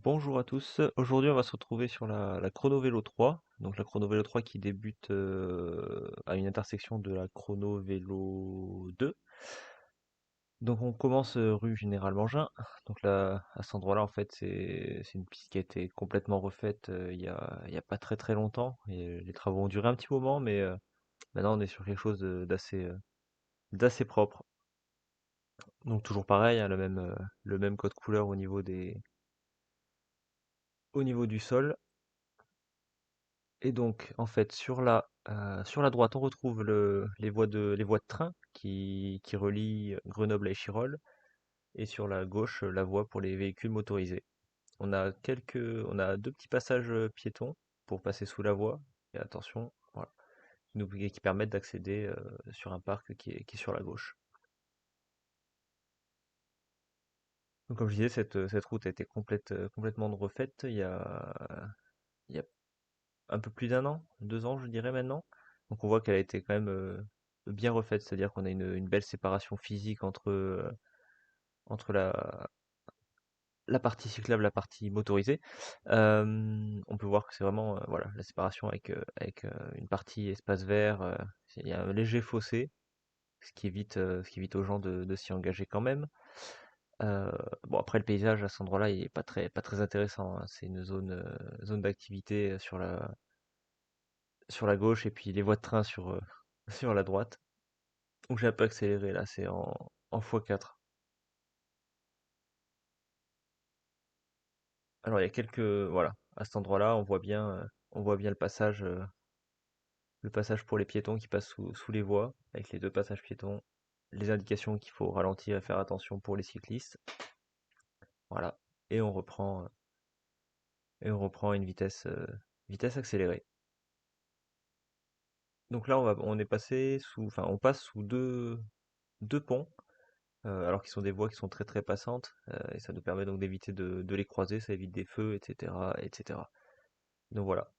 Bonjour à tous. Aujourd'hui, on va se retrouver sur la Chrono Vélo 3. Donc la Chrono Vélo 3 qui débute à une intersection de la Chrono Vélo 2. Donc on commence rue Général Mangin. Donc là, à cet endroit-là, en fait, c'est une piste qui a été complètement refaite il y a pas très très longtemps. Et les travaux ont duré un petit moment, mais maintenant on est sur quelque chose d'assez propre. Donc toujours pareil, hein, le même code couleur au niveau du sol. Et donc, en fait, sur la droite, on retrouve les voies de train qui relient Grenoble à Échirolles, et sur la gauche, la voie pour les véhicules motorisés. On a deux petits passages piétons pour passer sous la voie, et attention, voilà, qui permettent d'accéder sur un parc qui est sur la gauche. Donc, comme je disais, cette route a été complètement refaite il y a un peu plus d'un an, 2 ans, je dirais maintenant. Donc on voit qu'elle a été quand même bien refaite, c'est-à-dire qu'on a une belle séparation physique entre la partie cyclable, la partie motorisée. On peut voir que c'est vraiment voilà, la séparation avec une partie espace vert. Il y a un léger fossé, ce qui évite aux gens de s'y engager quand même. Euh, bon, après, le paysage à cet endroit-là, il est pas très intéressant, hein. C'est une zone d'activité sur la gauche, et puis les voies de train sur la droite. Donc j'ai un peu accéléré là, c'est en x4. Alors il y a quelques... Voilà, à cet endroit-là, on voit bien le passage pour les piétons qui passent sous les voies, avec les deux passages piétons, les indications qu'il faut ralentir et faire attention pour les cyclistes. Voilà, et on reprend à une vitesse accélérée. Donc là, on est passé enfin, on passe sous deux ponts, alors qu'ils sont des voies qui sont très très passantes, et ça nous permet donc d'éviter de les croiser, ça évite des feux, etc., etc. Donc voilà,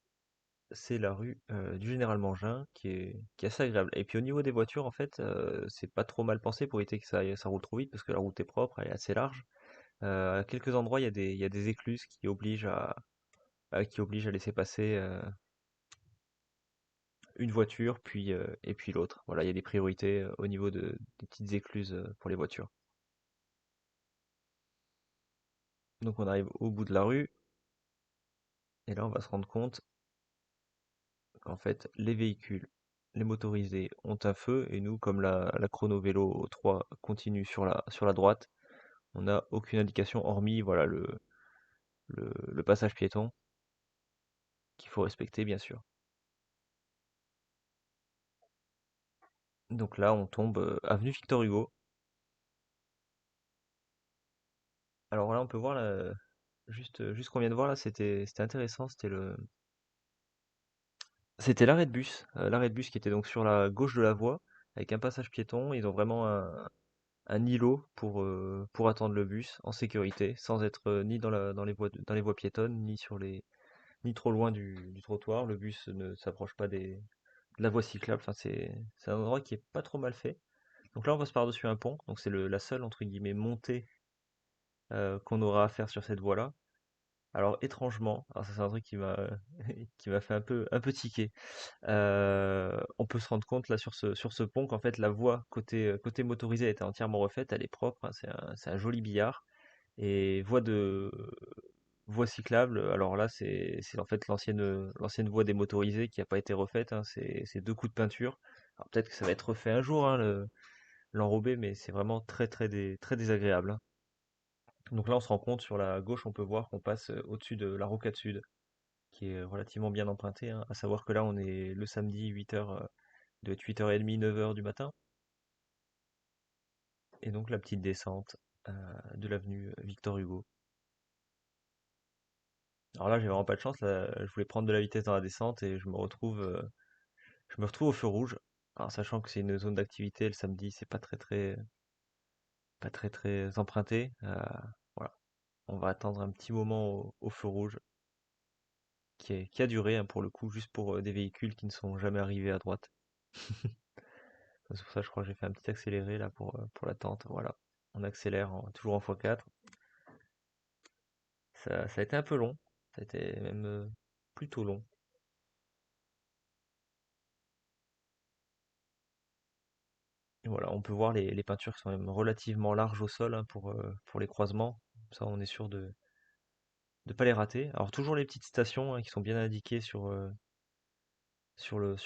c'est la rue du Général Mangin qui est assez agréable. Et puis au niveau des voitures, en fait, c'est pas trop mal pensé pour éviter que ça roule trop vite, parce que la route est propre, elle est assez large. À quelques endroits, il y a des écluses qui obligent à laisser passer une voiture, et puis l'autre. Voilà, il y a des priorités au niveau des petites écluses pour les voitures. Donc on arrive au bout de la rue, et là on va se rendre compte qu'en fait les véhicules, les motorisés ont un feu, et nous, comme la Chrono Vélo 3 continue sur la droite, on n'a aucune indication hormis voilà le passage piéton qu'il faut respecter bien sûr. Donc là on tombe avenue Victor Hugo. Alors là on peut voir juste qu'on vient de voir là, c'était intéressant, c'était l'arrêt de bus qui était donc sur la gauche de la voie, avec un passage piéton. Ils ont vraiment un îlot pour attendre le bus en sécurité, sans être ni dans les voies piétonnes, ni trop loin du trottoir. Le bus ne s'approche pas de la voie cyclable. Enfin, c'est un endroit qui est pas trop mal fait. Donc là, on passe par-dessus un pont. Donc c'est la seule, entre guillemets, montée qu'on aura à faire sur cette voie-là. Alors étrangement, alors ça c'est un truc qui m'a fait un peu tiquer. On peut se rendre compte là sur ce pont qu'en fait la voie côté motorisé a été entièrement refaite, elle est propre, hein, c'est un joli billard. Et voie cyclable, alors là c'est en fait l'ancienne voie des motorisés qui n'a pas été refaite, hein, c'est deux coups de peinture. Alors peut-être que ça va être refait un jour, hein, l'enrobé, mais c'est vraiment très désagréable, hein. Donc là on se rend compte sur la gauche, on peut voir qu'on passe au-dessus de la rocade sud, qui est relativement bien empruntée, hein. À savoir que là on est le samedi 8h, de 8h30, 9h du matin, et donc la petite descente de l'avenue Victor Hugo. Alors là, j'ai vraiment pas de chance, là, je voulais prendre de la vitesse dans la descente, et je me retrouve au feu rouge. Alors sachant que c'est une zone d'activité, le samedi, c'est pas très très emprunté. Voilà, on va attendre un petit moment au feu rouge, qui a duré, hein, pour le coup, juste pour des véhicules qui ne sont jamais arrivés à droite. C'est pour ça, je crois que j'ai fait un petit accéléré là pour l'attente. Voilà, on accélère toujours en x4. Ça a été un peu long. Ça a été même plutôt long. Et voilà, on peut voir les peintures qui sont même relativement larges au sol, hein, pour les croisements. Ça, on est sûr de ne pas les rater. Alors toujours les petites stations, hein, qui sont bien indiquées sur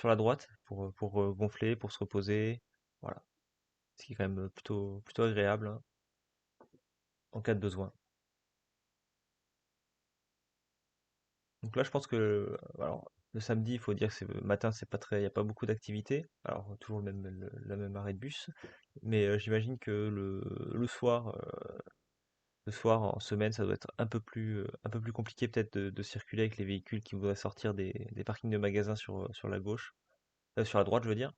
la droite pour gonfler, pour se reposer. Voilà. Ce qui est quand même plutôt agréable, hein, en cas de besoin. Donc là, je pense que alors, le samedi, il faut dire que c'est le matin, c'est pas très, il n'y a pas beaucoup d'activité. Alors toujours la même arrêt de bus, mais j'imagine que le soir en semaine, ça doit être un peu plus compliqué peut-être de circuler avec les véhicules qui voudraient sortir des parkings de magasins sur la gauche, sur la droite, je veux dire.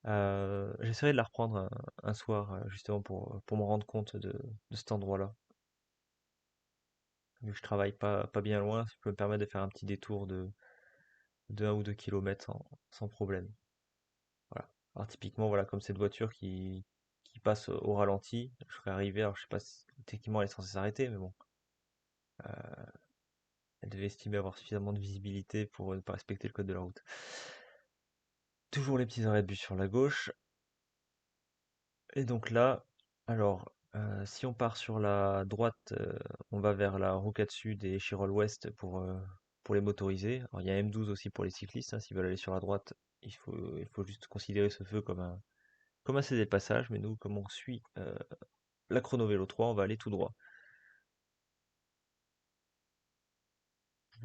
J'essaierai de la reprendre un soir, justement pour me rendre compte de cet endroit-là. Vu que je travaille pas bien loin, ça peut me permettre de faire un petit détour de 1 ou 2 kilomètres sans problème. Voilà. Alors typiquement, voilà, comme cette voiture qui passe au ralenti, je serais arrivé, alors je sais pas si techniquement elle est censée s'arrêter, mais bon, elle devait estimer avoir suffisamment de visibilité pour ne pas respecter le code de la route. Toujours les petits arrêts de bus sur la gauche. Et donc là, alors, si on part sur la droite, on va vers la rocade sud et Chirol ouest pour les motorisés. Alors il y a M12 aussi pour les cyclistes, hein, s'ils veulent aller sur la droite, il faut juste considérer ce feu comme un cédé de passage, mais nous, comme on suit la chrono-vélo 3, on va aller tout droit.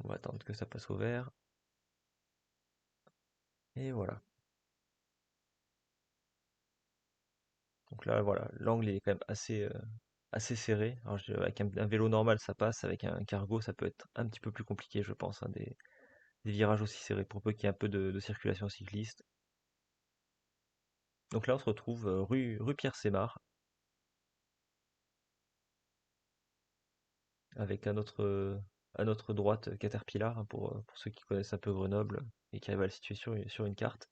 On va attendre que ça passe au vert, et voilà. Donc là, voilà, l'angle il est quand même assez serré. Alors, avec un vélo normal, ça passe. Avec un cargo, ça peut être un petit peu plus compliqué, je pense, hein, des virages aussi serrés, pour peu qu'il y ait un peu de circulation cycliste. Donc là, on se retrouve rue Pierre-Sémard, avec à notre droite Caterpillar, hein, pour ceux qui connaissent un peu Grenoble et qui arrivent à le situer sur une carte.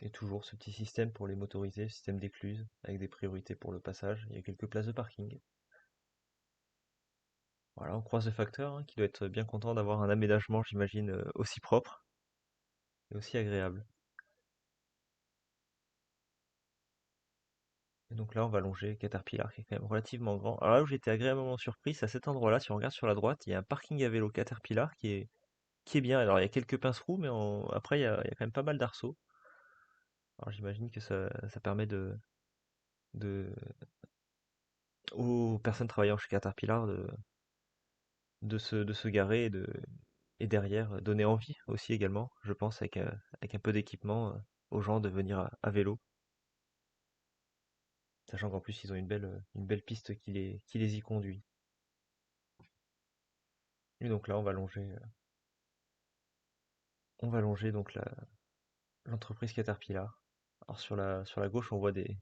Et toujours ce petit système pour les motorisés, système d'écluse, avec des priorités pour le passage. Il y a quelques places de parking. Voilà, on croise le facteur, hein, qui doit être bien content d'avoir un aménagement, j'imagine, aussi propre et aussi agréable. Et donc là, on va longer Caterpillar, qui est quand même relativement grand. Alors là où j'étais agréablement surpris, c'est à cet endroit-là, si on regarde sur la droite, il y a un parking à vélo Caterpillar qui est bien. Alors il y a quelques pince-trous, mais après, il y a quand même pas mal d'arceaux. Alors j'imagine que ça permet de, aux personnes travaillant chez Caterpillar de se garer et derrière donner envie aussi également, je pense, avec un peu d'équipement, aux gens de venir à vélo. Sachant qu'en plus, ils ont une belle piste qui les y conduit. Et donc là, on va longer donc l'entreprise Caterpillar. Alors sur la gauche, on voit des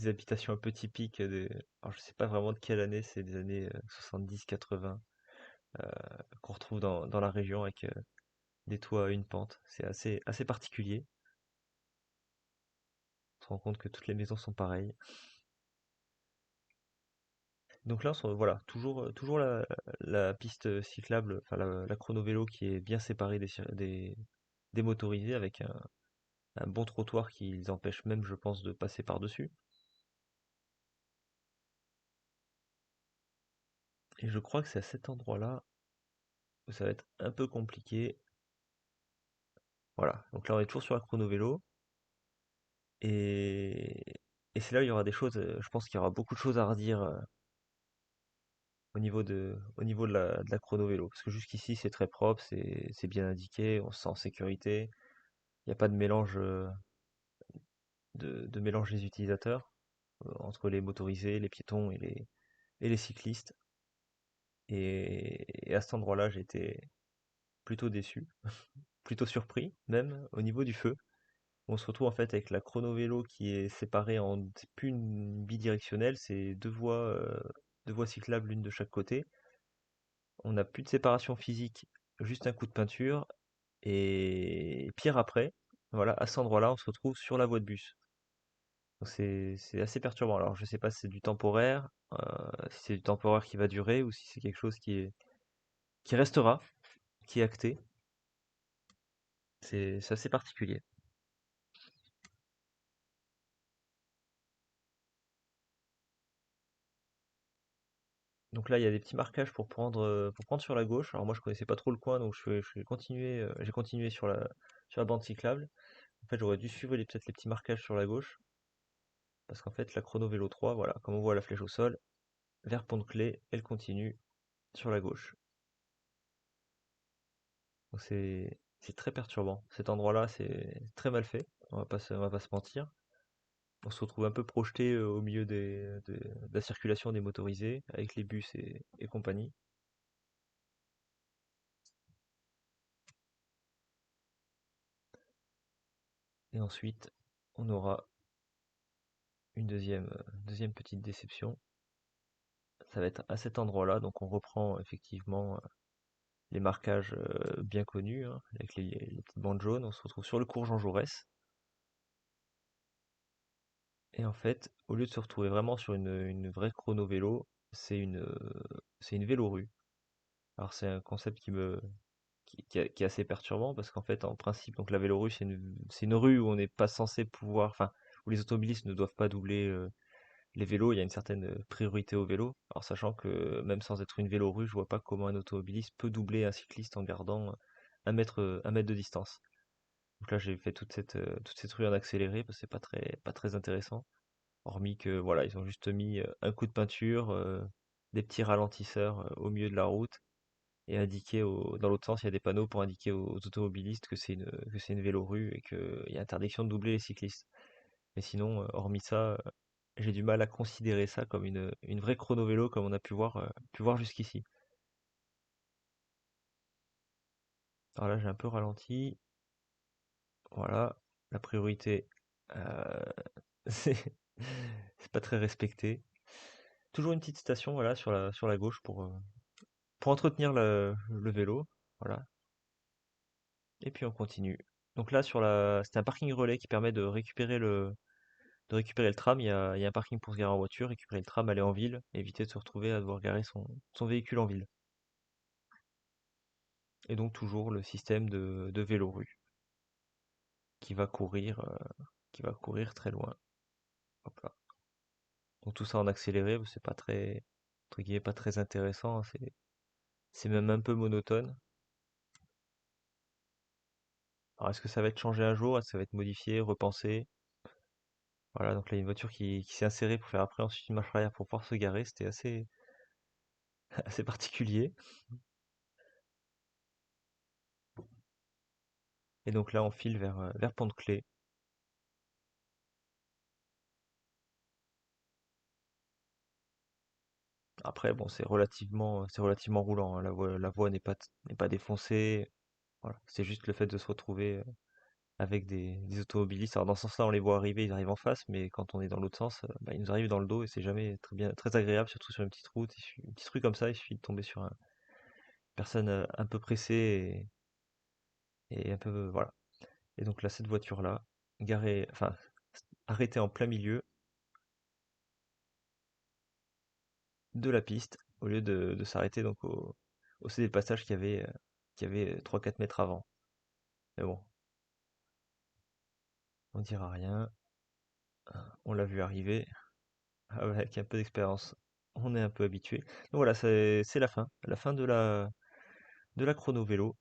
habitations un peu typiques alors je sais pas vraiment de quelle année, c'est des années 70-80, qu'on retrouve dans la région avec des toits à une pente. C'est assez particulier. On se rend compte que toutes les maisons sont pareilles. Donc là, voilà, toujours la piste cyclable, enfin la chrono-vélo qui est bien séparée des motorisés avec un bon trottoir qui les empêche même, je pense, de passer par-dessus. Et je crois que c'est à cet endroit-là où ça va être un peu compliqué. Voilà, donc là on est toujours sur la chrono-vélo. Et, et c'est là où il y aura des choses, je pense qu'il y aura beaucoup de choses à redire au niveau de la chrono-vélo. Parce que jusqu'ici c'est très propre, c'est bien indiqué, on se sent en sécurité. Il n'y a pas de mélange, de mélange des utilisateurs, entre les motorisés, les piétons et les cyclistes. Et à cet endroit-là, j'ai été plutôt déçu, plutôt surpris, même au niveau du feu. On se retrouve en fait avec la chrono-vélo qui est séparée c'est plus une bidirectionnelle, c'est deux voies cyclables, l'une de chaque côté. On n'a plus de séparation physique, juste un coup de peinture. Et pire après, voilà, à cet endroit-là, on se retrouve sur la voie de bus. Donc c'est assez perturbant. Alors je sais pas si c'est du temporaire, si c'est du temporaire qui va durer ou si c'est quelque chose qui restera, qui est acté. C'est assez particulier. Donc là, il y a des petits marquages pour prendre sur la gauche. Alors moi, je connaissais pas trop le coin, donc je vais continuer, j'ai continué sur la bande cyclable. En fait, j'aurais dû suivre peut-être les petits marquages sur la gauche, parce qu'en fait, la chrono vélo 3, voilà, comme on voit la flèche au sol, vers Pont-de-Clé, elle continue sur la gauche. Donc c'est très perturbant. Cet endroit-là, c'est très mal fait. On va pas se mentir. On se retrouve un peu projeté au milieu de la circulation des motorisés, avec les bus et compagnie. Et ensuite, on aura une deuxième petite déception. Ça va être à cet endroit-là, donc on reprend effectivement les marquages bien connus, hein, avec les petites bandes jaunes. On se retrouve sur le cours Jean Jaurès. Et en fait, au lieu de se retrouver vraiment sur une vraie chrono vélo, c'est une vélorue. Alors c'est un concept qui est assez perturbant parce qu'en fait, en principe, donc la vélorue, c'est une rue où on n'est pas censé pouvoir, enfin, où les automobilistes ne doivent pas doubler les vélos. Il y a une certaine priorité aux vélos. Alors sachant que même sans être une vélorue, je vois pas comment un automobiliste peut doubler un cycliste en gardant un mètre de distance. Donc là, j'ai fait toute cette rue en accéléré parce que c'est pas très intéressant. Hormis que voilà, ils ont juste mis un coup de peinture, des petits ralentisseurs au milieu de la route et dans l'autre sens, il y a des panneaux pour indiquer aux automobilistes que c'est une vélorue et qu'il y a interdiction de doubler les cyclistes. Mais sinon, hormis ça, j'ai du mal à considérer ça comme une vraie chrono vélo comme on a pu voir jusqu'ici. Alors là, j'ai un peu ralenti. Voilà, la priorité, euh, c'est c'est pas très respecté. Toujours une petite station, voilà, sur la gauche pour entretenir le vélo. Voilà. Et puis on continue. Donc là, c'était un parking relais qui permet de récupérer le tram. Il y a un parking pour se garer en voiture, récupérer le tram, aller en ville, éviter de se retrouver à devoir garer son véhicule en ville. Et donc toujours le système de vélo-rue qui va courir, qui va courir très loin. Hop là. Donc tout ça en accéléré, c'est pas très, entre guillemets, pas très intéressant, hein. C'est même un peu monotone. Alors est-ce que ça va être changé un jour? Est-ce que ça va être modifié, repensé? Voilà, donc là, il y a une voiture qui s'est insérée pour faire après ensuite une marche arrière pour pouvoir se garer. C'était assez particulier. Et donc là, on file vers Pont-de-Clé. Après, bon, c'est relativement roulant, hein. La voie n'est pas défoncée. Voilà. C'est juste le fait de se retrouver avec des automobilistes. Alors dans ce sens-là, on les voit arriver, ils arrivent en face, mais quand on est dans l'autre sens, bah, ils nous arrivent dans le dos et c'est jamais très agréable, surtout sur une petite route. Une petite rue comme ça, il suffit de tomber sur une personne un peu pressée et un peu, voilà. Et donc là, cette voiture-là, enfin, arrêtée en plein milieu de la piste, au lieu de s'arrêter donc au CD passage qui avait 3-4 mètres avant. Mais bon, on dira rien. On l'a vu arriver avec un peu d'expérience. On est un peu habitué. Donc voilà, c'est la fin de la chrono vélo.